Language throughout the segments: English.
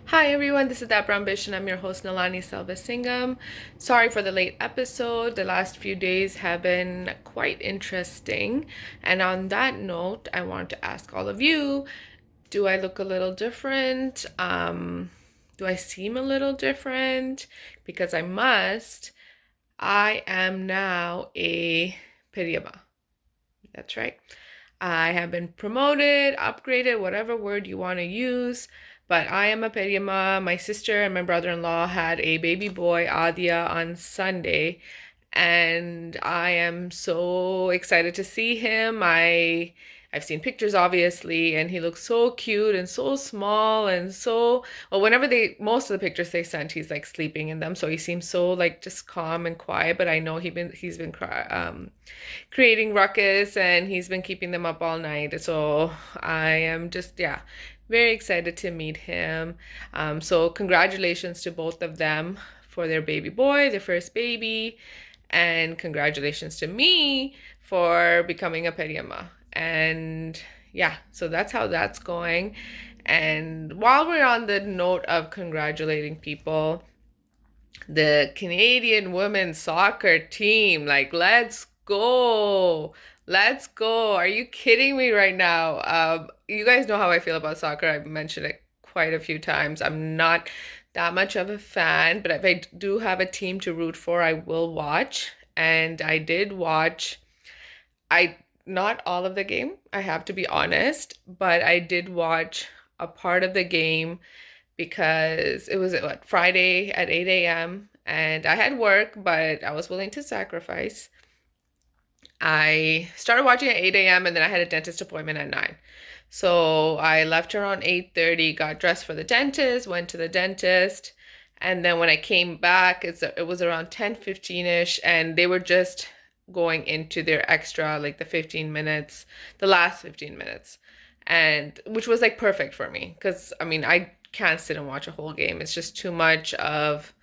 Hi everyone, this is Dapper Ambition. I'm your host Nalani Selvasingam. Sorry for the late episode. The last few days have been quite interesting. And on that note, I want to ask all of you, do I look a little different? Do I seem a little different? Because I must. I am now a Piriyama. That's right. I have been promoted, upgraded, whatever word you want to use. But I am a Periyama. My sister and my brother-in-law had a baby boy, Adia, on Sunday. And I am so excited to see him. I've seen pictures obviously, and he looks so cute and so small and so well, whenever most of the pictures they sent, he's like sleeping in them. So he seems so like just calm and quiet, but I know he's been creating ruckus and he's been keeping them up all night. So I am just, yeah, very excited to meet him. So congratulations to both of them for their baby boy, their first baby, and congratulations to me for becoming a Periyama. And yeah, so that's how that's going. And while we're on the note of congratulating people, the Canadian women's soccer team, like, let's go. Let's go. Are you kidding me right now? You guys know how I feel about soccer. I've mentioned it quite a few times. I'm not that much of a fan, but if I do have a team to root for, I will watch. And I did watch, I not all of the game, I have to be honest, but I did watch a part of the game because it was what, Friday at 8 a.m. and I had work, but I was willing to sacrifice. I started watching at 8 a.m. and then I had a dentist appointment at 9. So I left around 8:30, got dressed for the dentist, went to the dentist, and then when I came back, it was around 10:15ish, and they were just going into their extra, like the 15 minutes, the last 15 minutes, and which was like perfect for me because I mean, I can't sit and watch a whole game. It's just too much of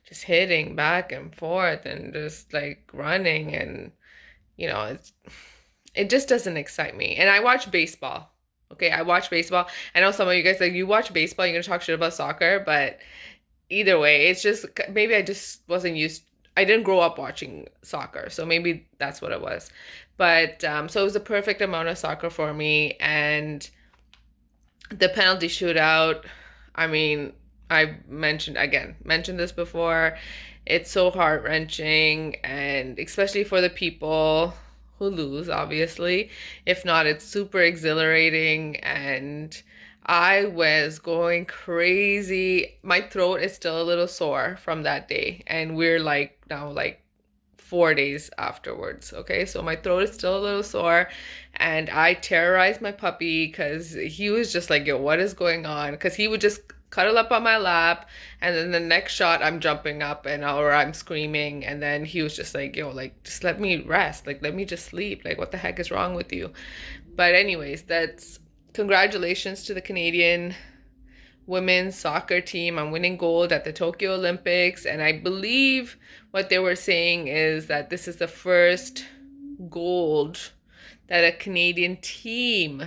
just hitting back and forth and just like running and it just doesn't excite me. And I watch baseball. Okay, I watch baseball. I know some of you guys like you watch baseball, you're gonna talk shit about soccer, but either way, it's just maybe I just wasn't used. I didn't grow up watching soccer, so maybe that's what it was. But so it was a perfect amount of soccer for me, and the penalty shootout. I mean, mentioned this before. It's so heart wrenching, and especially for the people who lose, obviously. If not, it's super exhilarating, and I was going crazy. My throat is still a little sore from that day, and we're like now like 4 days afterwards. Okay, so my throat is still a little sore, and I terrorized my puppy because he was just like, yo, what is going on? Because he would just cuddle up on my lap, and then the next shot, I'm jumping up or I'm screaming, and then he was just like, yo, like, just let me rest, like, let me just sleep, like, what the heck is wrong with you? But anyways, that's congratulations to the Canadian women's soccer team on winning gold at the Tokyo Olympics. And I believe what they were saying is that this is the first gold that a Canadian team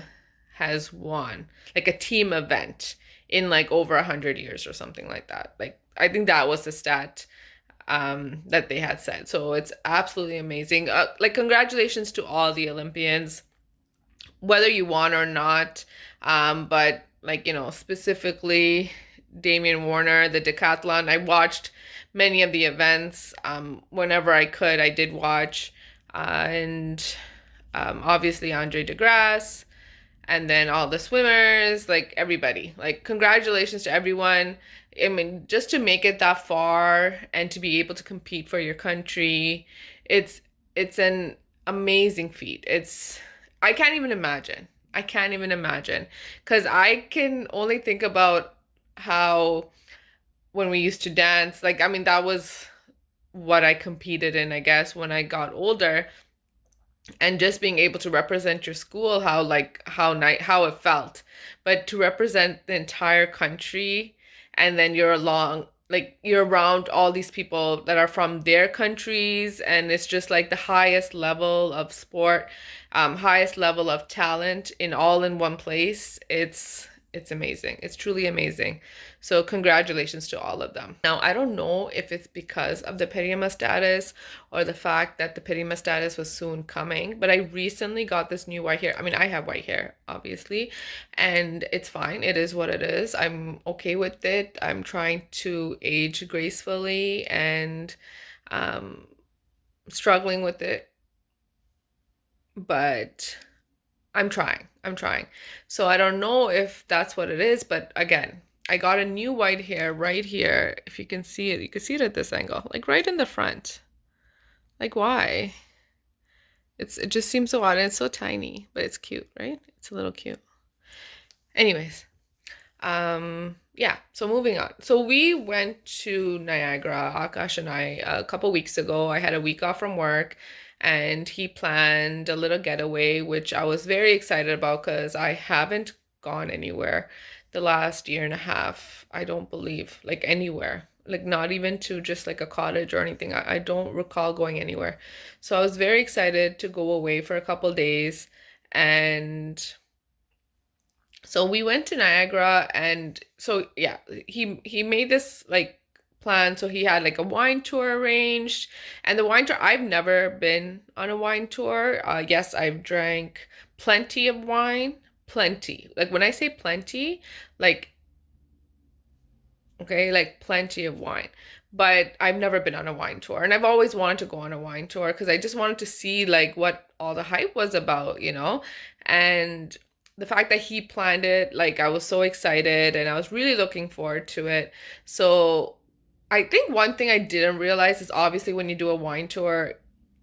has won, like a team event in like over 100 years or something like that. Like I think that was the stat that they had said. So it's absolutely amazing. Like congratulations to all the Olympians, whether you won or not. But like, specifically Damian Warner, the decathlon, I watched many of the events. Whenever I could, I did watch. And obviously Andre DeGrasse, and then all the swimmers, like everybody. Like, congratulations to everyone. I mean, just to make it that far and to be able to compete for your country, it's an amazing feat. I can't even imagine. I can't even imagine because I can only think about how when we used to dance, like I mean that was what I competed in, I guess, when I got older, and just being able to represent your school, how it felt, but to represent the entire country, and then you're around all these people that are from their countries, and it's just like the highest level of sport, highest level of talent in all in one place. It's amazing. It's truly amazing. So congratulations to all of them. Now, I don't know if it's because of the Pirima status or the fact that the Pirima status was soon coming, but I recently got this new white hair. I mean, I have white hair, obviously, and it's fine. It is what it is. I'm okay with it. I'm trying to age gracefully and um, struggling with it, but I'm trying. I'm trying. So I don't know if that's what it is, but again, I got a new white hair right here. If you can see it, you can see it at this angle, like right in the front. Like why? It just seems so odd and it's so tiny, but it's cute, right? It's a little cute. Anyways, yeah, so moving on. So we went to Niagara, Akash and I, a couple weeks ago. I had a week off from work and he planned a little getaway, which I was very excited about because I haven't gone anywhere the last year and a half. I don't believe, like anywhere, like not even to just like a cottage or anything. I don't recall going anywhere. So I was very excited to go away for a couple days. And so we went to Niagara, and so yeah, he made this like plan. So he had like a wine tour arranged, and the wine tour, I've never been on a wine tour. Yes, I've drank plenty of wine, plenty. Like when I say plenty, like okay, like plenty of wine. But I've never been on a wine tour, and I've always wanted to go on a wine tour because I just wanted to see like what all the hype was about, you know? And the fact that he planned it, like I was so excited and I was really looking forward to it. So I think one thing I didn't realize is obviously when you do a wine tour,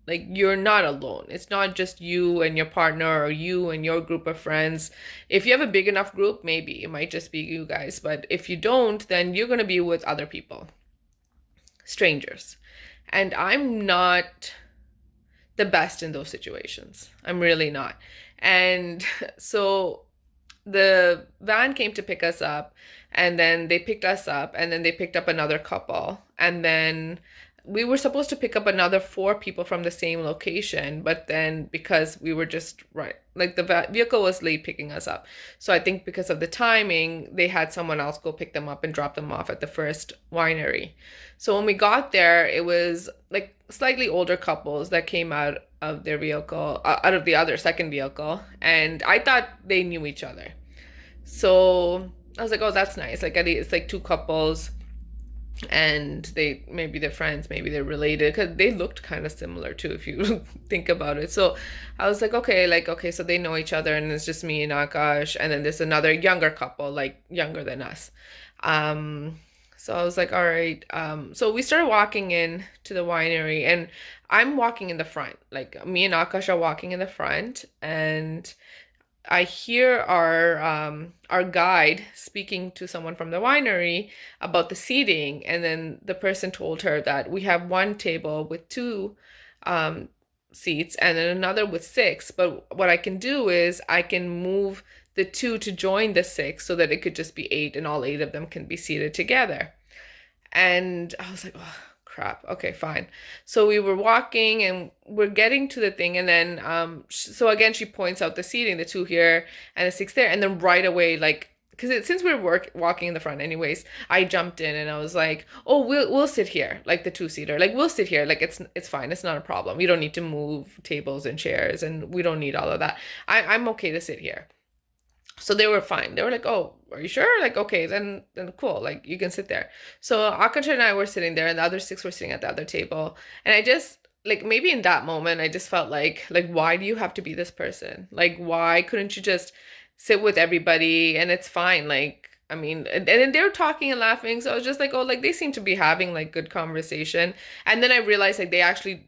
like you're not alone. It's not just you and your partner or you and your group of friends. If you have a big enough group, maybe it might just be you guys. But if you don't, then you're going to be with other people, strangers. And I'm not the best in those situations. I'm really not. And so the van came to pick us up, and then they picked us up, and then they picked up another couple, and then we were supposed to pick up another four people from the same location, but then because we were just right, like the vehicle was late picking us up, so I think because of the timing they had someone else go pick them up and drop them off at the first winery. So when we got there, it was like slightly older couples that came out of their vehicle, out of the other second vehicle, and I thought they knew each other. So I was like, oh, that's nice. Like it's like two couples, and they maybe they're friends, maybe they're related, because they looked kind of similar too, if you think about it. So I was like okay, so they know each other, and it's just me and Akash, and then there's another younger couple, like younger than us. Um, so I was like, all right. So we started walking in to the winery, and I'm walking in the front. Like me and Akash are walking in the front, and I hear our guide speaking to someone from the winery about the seating, and then the person told her that we have one table with two um, seats and then another with six. But what I can do is I can move the two to join the six so that it could just be eight, and all eight of them can be seated together. And I was like, oh, crap. Okay, fine. So we were walking and we're getting to the thing. And then, so again, she points out the seating, the two here and the six there. And then right away, like, because since we were walking in the front anyways, I jumped in and I was like, oh, we'll sit here, like the two-seater. Like, we'll sit here. Like, it's fine. It's not a problem. We don't need to move tables and chairs, and we don't need all of that. I'm okay to sit here. So they were fine. They were like, "Oh, are you sure?" Like, okay, then cool. Like you can sit there. So Akash and I were sitting there, and the other six were sitting at the other table. And I just like maybe in that moment, I just felt like why do you have to be this person? Like why couldn't you just sit with everybody and it's fine? Like I mean, and then they were talking and laughing. So I was just like, oh, like they seem to be having like good conversation. And then I realized like they actually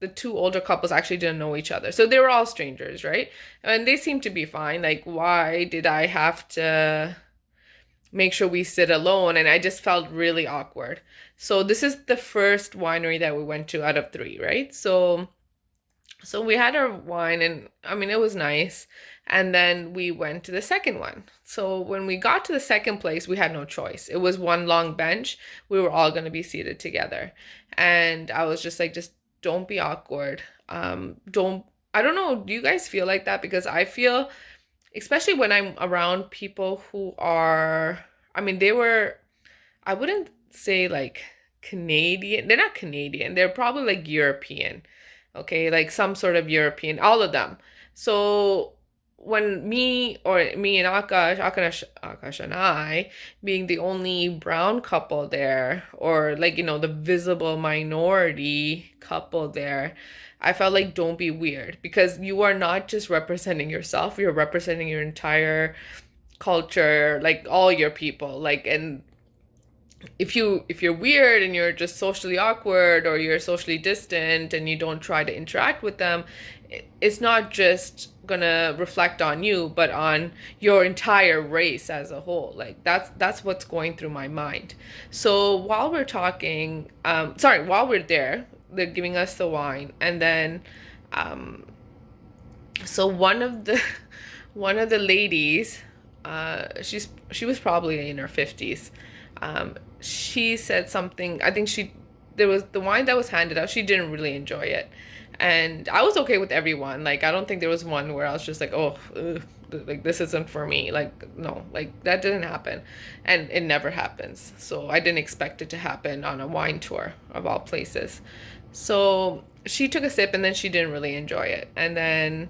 the two older couples actually didn't know each other. So they were all strangers, right? And they seemed to be fine. Like, why did I have to make sure we sit alone? And I just felt really awkward. So this is the first winery that we went to out of three, right? So we had our wine, and I mean it was nice. And then we went to the second one. So when we got to the second place, we had no choice. It was one long bench. We were all going to be seated together. And I was just like, just don't be awkward. Don't, I don't know, do you guys feel like that? Because I feel especially when I'm around people who are, I mean, they were, I wouldn't say like Canadian. They're not Canadian. They're probably like European. Okay, like some sort of European, all of them. So when me and Akash and I being the only brown couple there, or like, the visible minority couple there, I felt like don't be weird because you are not just representing yourself, you're representing your entire culture, like all your people. Like, and if you're weird and you're just socially awkward or you're socially distant and you don't try to interact with them, it's not just gonna reflect on you but on your entire race as a whole. Like that's what's going through my mind. So while we're talking, while we're there, they're giving us the wine, and then um so one of the ladies, she was probably in her 50s. She said something. I think there was the wine that was handed out. She didn't really enjoy it, and I was okay with everyone. Like, I don't think there was one where I was just like, oh, ugh, like this isn't for me. Like, no, like that didn't happen, and it never happens. So I didn't expect it to happen on a wine tour of all places. So she took a sip and then she didn't really enjoy it, and then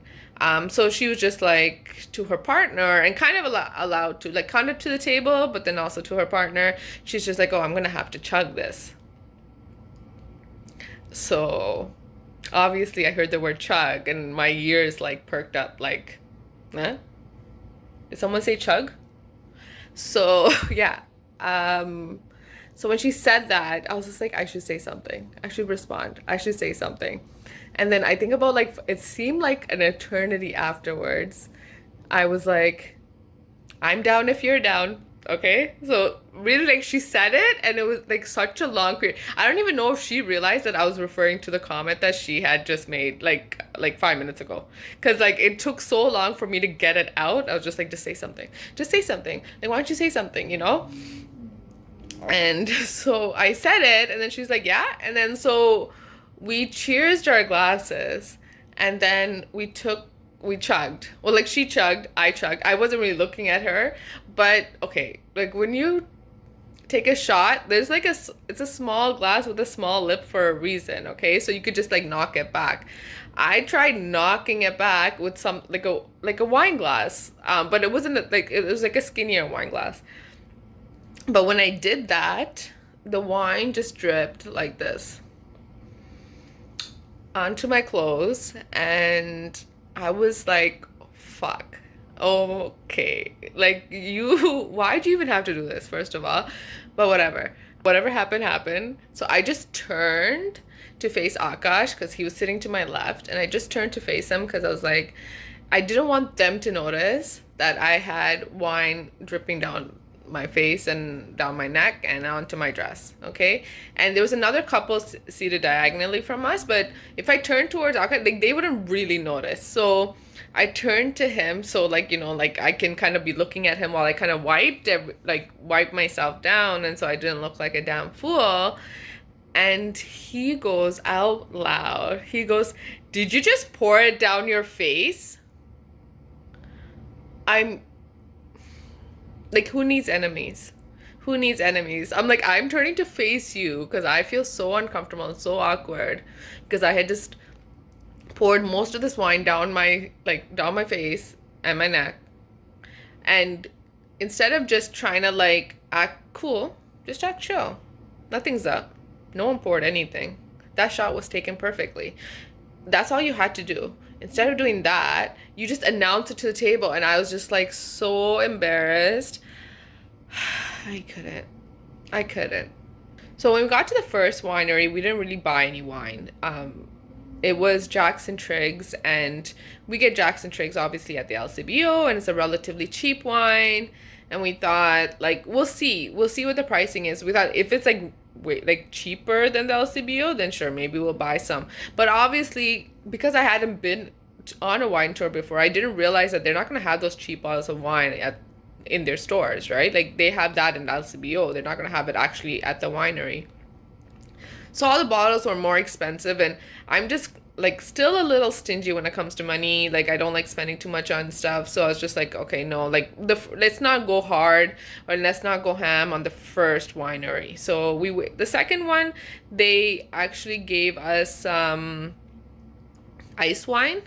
so she was just like to her partner and kind of allowed to, like, kind of to the table, but then also to her partner. She's just like, oh, I'm gonna have to chug this. So obviously I heard the word chug and my ears like perked up, like, huh? Did someone say chug? So yeah. Um, so when she said that, I was just like, I should say something. I should respond. I should say something. And then I think about, like, it seemed like an eternity afterwards. I was like, I'm down if you're down. Okay. So really, like, she said it and it was like such a long period. I don't even know if she realized that I was referring to the comment that she had just made like 5 minutes ago. Cause like it took so long for me to get it out. I was just like, just say something. Just say something. Like, why don't you say something, you know? And so I said it, and then she's like, yeah. And then so we cheersed our glasses, and then we chugged. Well, like, she chugged, I chugged. I wasn't really looking at her, but okay, like when you take a shot, there's like it's a small glass with a small lip for a reason, okay? So you could just like knock it back. I tried knocking it back with some like a wine glass, but it wasn't like, it was like a skinnier wine glass. But when I did that, the wine just dripped like this onto my clothes, and I was like, fuck. Okay. Like, why'd you even have to do this, first of all? But whatever. Whatever happened, happened. So I just turned to face Akash because he was sitting to my left, and I just turned to face him because I was like, I didn't want them to notice that I had wine dripping down my face and down my neck and onto my dress, okay? And there was another couple seated diagonally from us, but if I turned towards Akash, like, they wouldn't really notice. So I turned to him, so like, like I can kind of be looking at him while I kind of wiped myself down, and so I didn't look like a damn fool. And he goes out loud, he goes, did you just pour it down your face? I'm like, who needs enemies? Who needs enemies? I'm like, I'm turning to face you because I feel so uncomfortable and so awkward because I had just poured most of this wine down my face and my neck. And instead of just trying to like act cool, just act chill. Nothing's up. No one poured anything. That shot was taken perfectly. That's all you had to do. Instead of doing that, you just announced it to the table, and I was just like so embarrassed. I couldn't. I couldn't. So when we got to the first winery, we didn't really buy any wine. It was Jackson Triggs, and we get Jackson Triggs obviously at the LCBO, and it's a relatively cheap wine. And we thought, like, we'll see what the pricing is. We thought if it's like cheaper than the LCBO, then sure, maybe we'll buy some. But obviously, because I hadn't been on a wine tour before, I didn't realize that they're not gonna have those cheap bottles of wine in their stores, right? Like, they have that in the LCBO. They're not gonna have it actually at the winery. So all the bottles were more expensive, and I'm just like still a little stingy when it comes to money. Like I don't like spending too much on stuff. So I was just like, okay, no, like let's not go hard or let's not go ham on the first winery. So the second one, they actually gave us ice wine,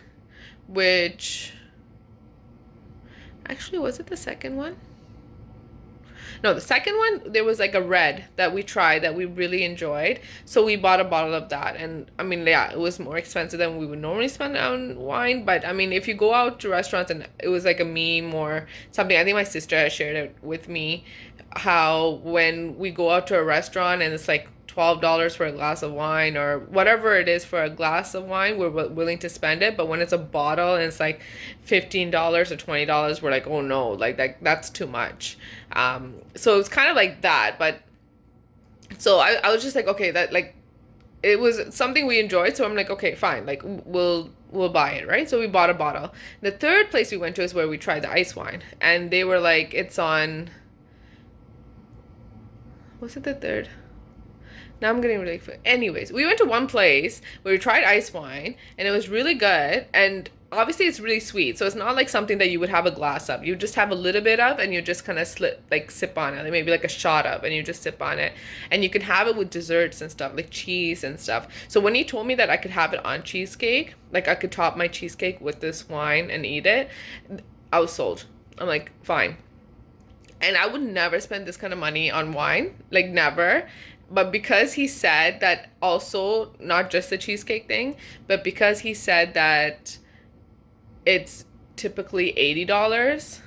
which actually was it the second one? No, the second one, there was like a red that we tried that we really enjoyed. So we bought a bottle of that. And I mean, yeah, it was more expensive than we would normally spend on wine. But I mean, if you go out to restaurants and it was like a meme or something, I think my sister has shared it with me how when we go out to a restaurant and it's like $12 for a glass of wine or whatever it is for a glass of wine, we're willing to spend it. But when it's a bottle and it's like $15 or $20, we're like, oh no, like that's too much. So it's kind of like that. But so I was just like, okay, that like it was something we enjoyed. So I'm like, okay, fine, like we'll buy it, right? So we bought a bottle. The third place we went to is where we tried the ice wine, and they were like, it's on. Was it the third? Now I'm getting really. Anyways, we went to one place where we tried ice wine, and it was really good. And obviously, it's really sweet, so it's not like something that you would have a glass of. You just have a little bit of, and you just kind of sip on it, like maybe like a shot of, and you just sip on it. And you can have it with desserts and stuff, like cheese and stuff. So when he told me that I could have it on cheesecake, like I could top my cheesecake with this wine and eat it, I was sold. I'm like, fine. And I would never spend this kind of money on wine, like never. But because he said that also, not just the cheesecake thing, but because he said that it's typically $80,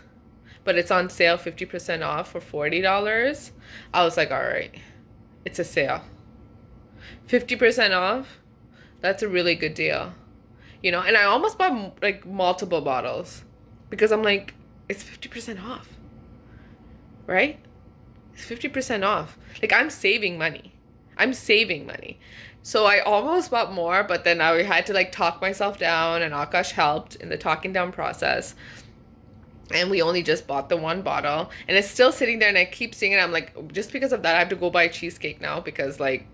but it's on sale 50% off for $40, I was like, all right, it's a sale. 50% off, that's a really good deal. You know, and I almost bought like multiple bottles because I'm like, it's 50% off, right? It's 50% off. Like I'm saving money. I'm saving money. So I almost bought more, but then I had to like talk myself down, and Akash helped in the talking down process. And we only just bought the one bottle, and it's still sitting there, and I keep seeing it. I'm like, just because of that, I have to go buy cheesecake now because like,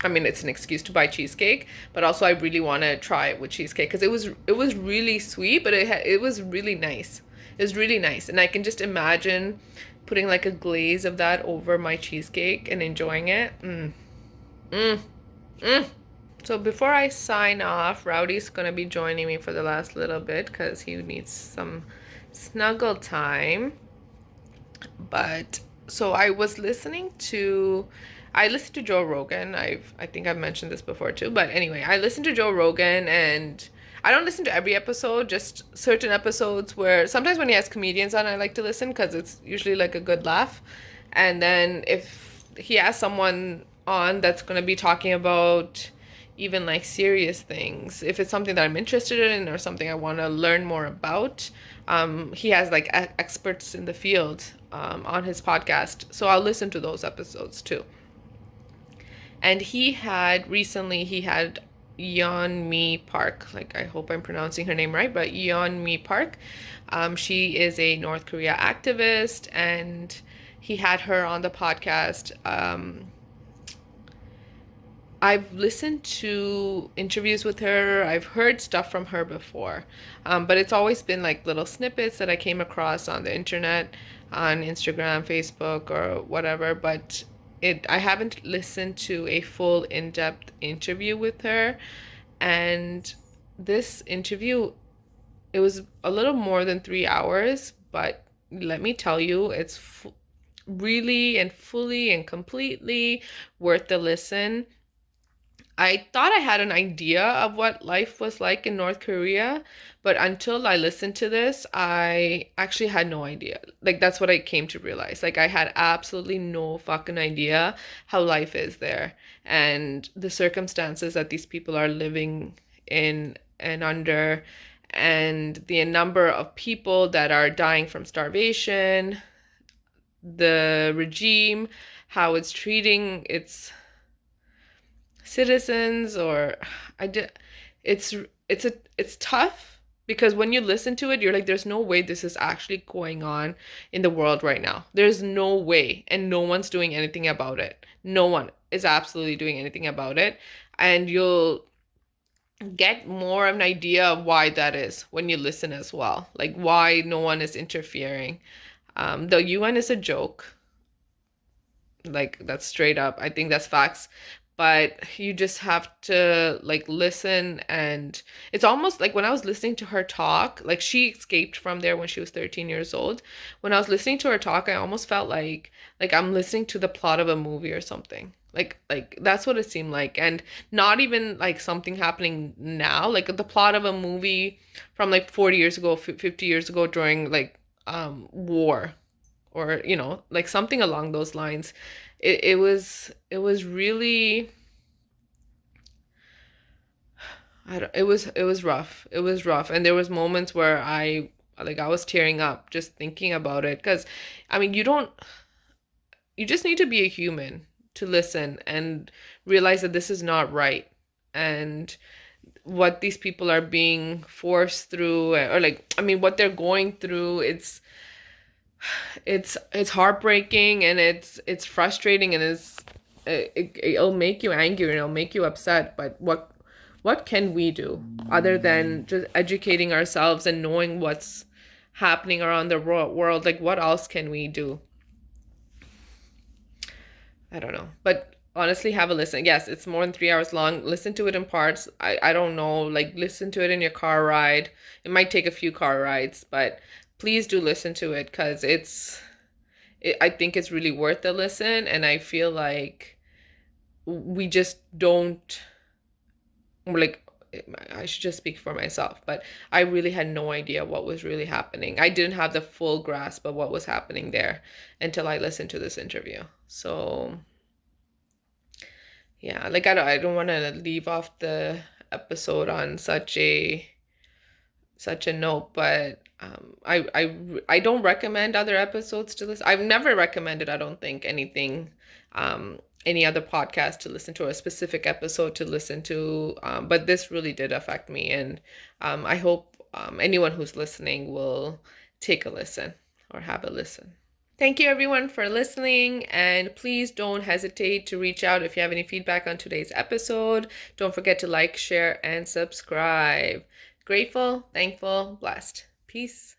I mean, it's an excuse to buy cheesecake, but also I really want to try it with cheesecake because it was really sweet, but it was really nice. It was really nice, and I can just imagine putting like a glaze of that over my cheesecake and enjoying it. Mm. So before I sign off, Rowdy's gonna be joining me for the last little bit because he needs some snuggle time. But so I listened to Joe Rogan. I think I've mentioned this before too. But anyway, I listened to Joe Rogan, and I don't listen to every episode, just certain episodes where sometimes when he has comedians on, I like to listen because it's usually like a good laugh. And then if he has someone on that's going to be talking about even like serious things, if it's something that I'm interested in or something I want to learn more about, he has like experts in the field on his podcast. So I'll listen to those episodes too. And he had Yeonmi Park, like I hope I'm pronouncing her name right, but Yeonmi Park. She is a North Korea activist, and he had her on the podcast. I've listened to interviews with her. I've heard stuff from her before, but it's always been like little snippets that I came across on the internet, on Instagram, Facebook, or whatever. But I haven't listened to a full in-depth interview with her. And this interview, it was a little more than 3 hours, but let me tell you, it's really and fully and completely worth the listen. I thought I had an idea of what life was like in North Korea, but until I listened to this, I actually had no idea. Like, that's what I came to realize. Like, I had absolutely no fucking idea how life is there and the circumstances that these people are living in and under, and the number of people that are dying from starvation, the regime, how it's treating its citizens, or it's tough because when you listen to it, you're like, there's no way this is actually going on in the world right now. There's no way, and no one's doing anything about it. No one is absolutely doing anything about it. And get more of an idea of why that is when you listen as well. Like why no one is interfering. The UN is a joke. Like that's straight up. I think that's facts. But you just have to like listen, and it's almost like when I was listening to her talk, like she escaped from there when she was 13 years old. When I was listening to her talk, I almost felt like I'm listening to the plot of a movie or something. Like that's what it seemed like. And not even like something happening now, like the plot of a movie from like 40 years ago, 50 years ago during like war, or like something along those lines. It was really, I don't, it was rough. It was rough, and there was moments where I was tearing up just thinking about it, because I mean you just need to be a human to listen and realize that this is not right, and what these people are being forced through, or like, I mean, what they're going through. It's heartbreaking, and it's frustrating, and it'll make you angry, and it'll make you upset. But what can we do other than just educating ourselves and knowing what's happening around the world? Like, what else can we do? I don't know. But honestly, have a listen. Yes, it's more than 3 hours long. Listen to it in parts. I don't know. Like, listen to it in your car ride. It might take a few car rides, but please do listen to it, because I think it's really worth the listen. And I feel like we just don't, like, I should just speak for myself, but I really had no idea what was really happening. I didn't have the full grasp of what was happening there until I listened to this interview. So yeah, like I don't want to leave off the episode on such a note, but I don't recommend other episodes to listen. I've never recommended, I don't think, anything, any other podcast to listen to, or a specific episode to listen to. But this really did affect me, and I hope anyone who's listening will take a listen or have a listen. Thank you everyone for listening, and please don't hesitate to reach out if you have any feedback on today's episode. Don't forget to like, share, and subscribe. Grateful, thankful, blessed. Peace.